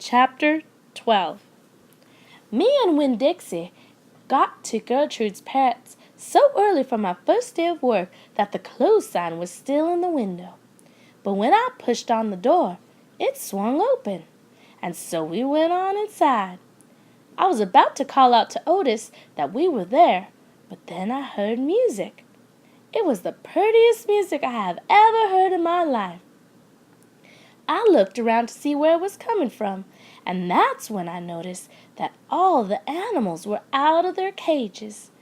Chapter 12. Me and Winn-Dixie got to Gertrude's parents so early for my first day of work that the close sign was still in the window. But when I pushed on the door, it swung open, and so we went on inside. I was about to call out to Otis that we were there, but then I heard music. It was the prettiest music I have ever heard in my life. I looked around to see where it was coming from, and that's when I noticed that all the animals were out of their cages.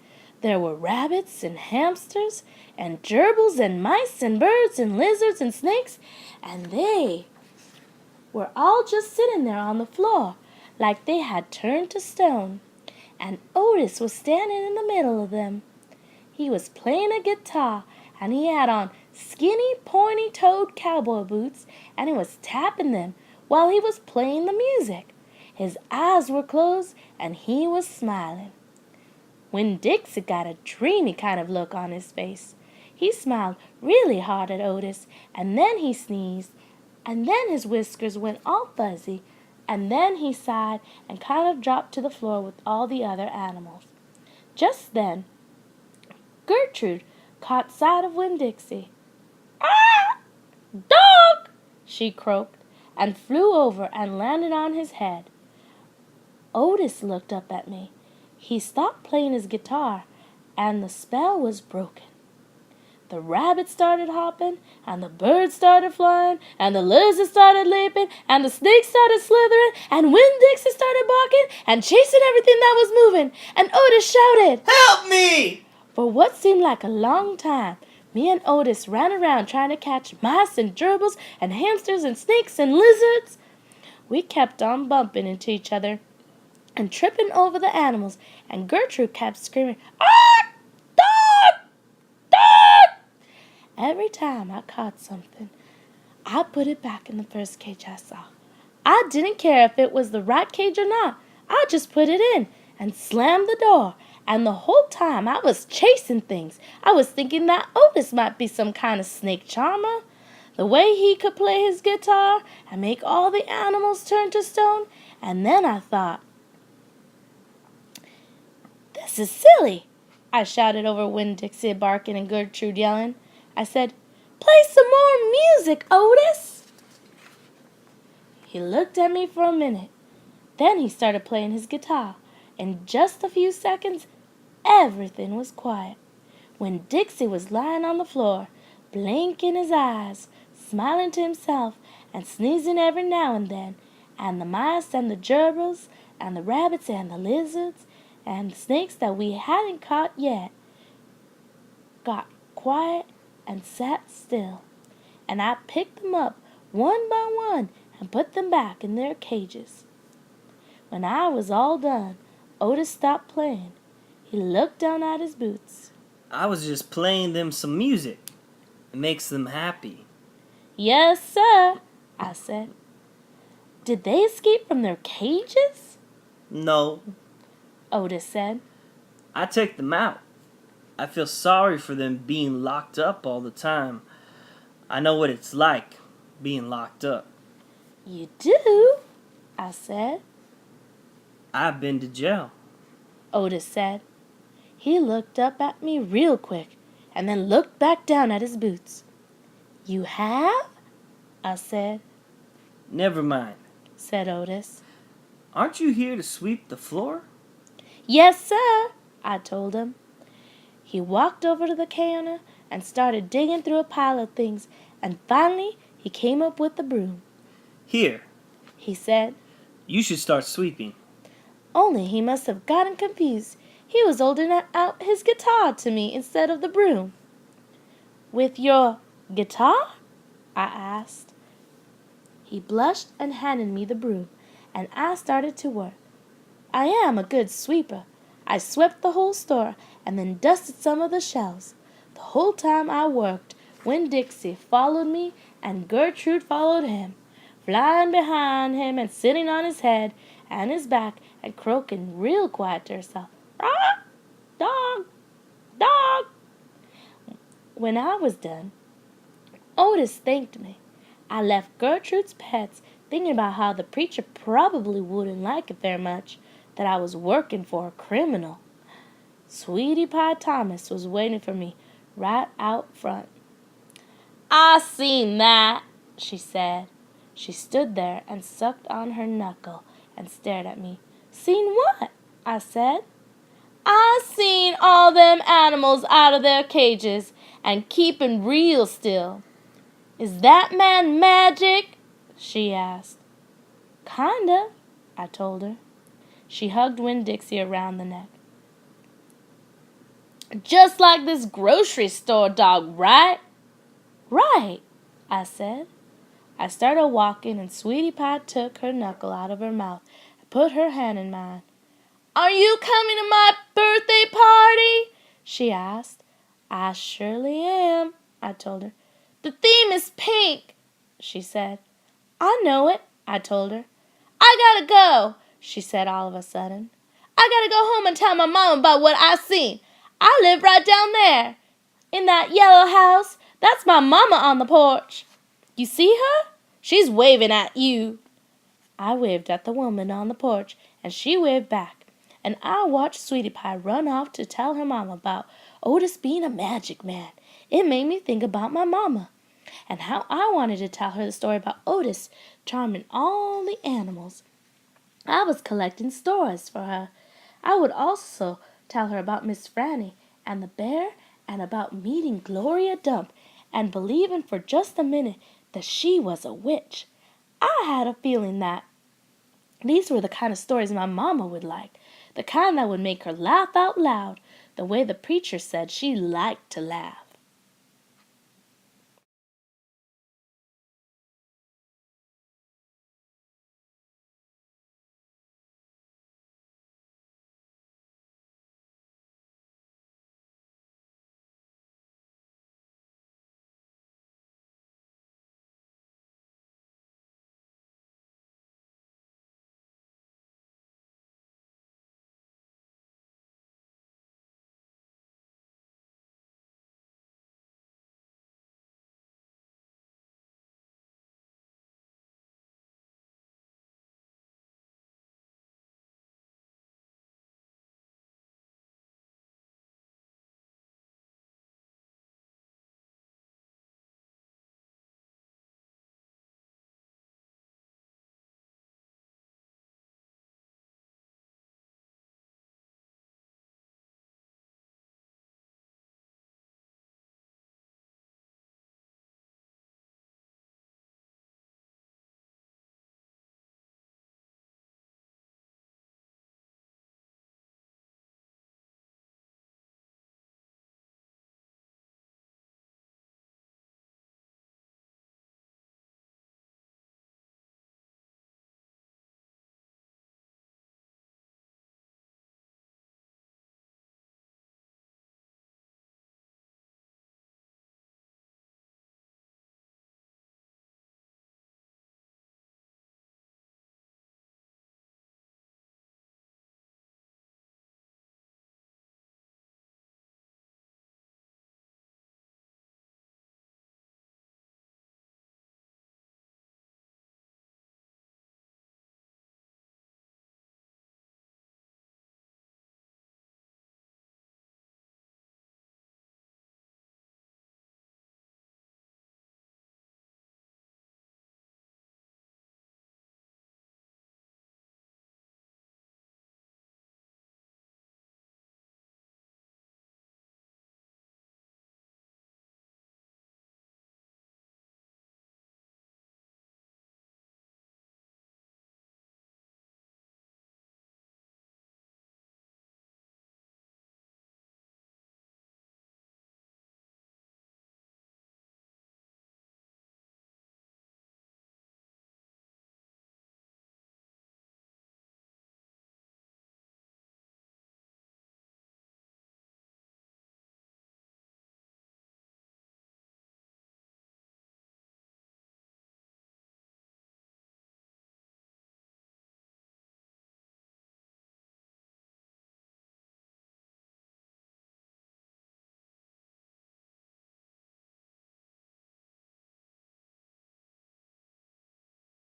There were rabbits and hamsters and gerbils and mice and birds and lizards and snakes, and they were all just sitting there on the floor like they had turned to stone. And Otis was standing in the middle of them. He was playing a guitar, and he had on skinny, pointy-toed cowboy boots, and he was tapping them while he was playing the music. His eyes were closed, and he was smiling. Winn-Dixie got a dreamy kind of look on his face. He smiled really hard at Otis, and then he sneezed, and then his whiskers went all fuzzy, and then he sighed and kind of dropped to the floor with all the other animals. Just then, Gertrude caught sight of Winn-Dixie. "Ah! Dog!" she croaked, and flew over and landed on his head. Otis looked up at me. He stopped playing his guitar, and the spell was broken. The rabbits started hopping, and the birds started flying, and the lizards started leaping, and the snakes started slithering, and Winn-Dixie started barking and chasing everything that was moving, and Otis shouted, "Help me!" For what seemed like a long time, me and Otis ran around trying to catch mice and gerbils and hamsters and snakes and lizards. We kept on bumping into each other and tripping over the animals, and Gertrude kept screaming, "Ah! Dog! Dog!" Every time I caught something, I put it back in the first cage I saw. I didn't care if it was the right cage or not. I just put it in and slammed the door. And the whole time I was chasing things. I was thinking that Otis might be some kind of snake charmer. The way he could play his guitar and make all the animals turn to stone. And then I thought, "This is silly," I shouted over Winn-Dixie barking and Gertrude yelling. I said, "Play some more music, Otis." He looked at me for a minute. Then he started playing his guitar. In just a few seconds, everything was quiet. Winn-Dixie was lying on the floor, blinking his eyes, smiling to himself, and sneezing every now and then, and the mice and the gerbils, and the rabbits and the lizards, and the snakes that we hadn't caught yet got quiet and sat still, and I picked them up one by one and put them back in their cages. When I was all done, Otis stopped playing. He looked down at his boots. "I was just playing them some music. It makes them happy." "Yes, sir," I said. "Did they escape from their cages?" "No, Otis said. I took them out. I feel sorry for them being locked up all the time. I know what it's like, being locked up." "You do?" I said. "I've been to jail." Otis said. He looked up at me real quick and then looked back down at his boots. "You have?" I said. "Never mind," said Otis. "Aren't you here to sweep the floor?" "Yes, sir," I told him. He walked over to the counter and started digging through a pile of things, and finally he came up with the broom. "Here," he said. "You should start sweeping." Only he must have gotten confused. He was holding out his guitar to me instead of the broom. "With your guitar?" I asked. He blushed and handed me the broom, and I started to work. I am a good sweeper. I swept the whole store and then dusted some of the shelves. The whole time I worked, Winn-Dixie followed me and Gertrude followed him, flying behind him and sitting on his head and his back and croaking real quiet to herself. "Ah! Dog! Dog!" When I was done, Otis thanked me. I left Gertrude's pets thinking about how the preacher probably wouldn't like it very much that I was working for a criminal. Sweetie Pie Thomas was waiting for me right out front. "I seen that," she said. She stood there and sucked on her knuckle and stared at me. "Seen what?" I said. "I seen all them animals out of their cages and keeping real still." "Is that man magic?" she asked. "Kind of," I told her. She hugged Winn-Dixie around the neck. "Just like this grocery store dog, right?" "Right," I said. I started walking, and Sweetie Pie took her knuckle out of her mouth and put her hand in mine. "Are you coming to my birthday party?" she asked. "I surely am," I told her. "The theme is pink," she said. "I know it," I told her. "I gotta go," she said all of a sudden. "I gotta go home and tell my mom about what I seen. I live right down there, in that yellow house. That's my mama on the porch. You see her? She's waving at you." I waved at the woman on the porch, and she waved back, and I watched Sweetie Pie run off to tell her mama about Otis being a magic man. It made me think about my mama, and how I wanted to tell her the story about Otis charming all the animals. I was collecting stories for her. I would also tell her about Miss Franny and the bear, and about meeting Gloria Dump and believing for just a minute that she was a witch. I had a feeling that these were the kind of stories my mama would like, the kind that would make her laugh out loud, the way the preacher said she liked to laugh.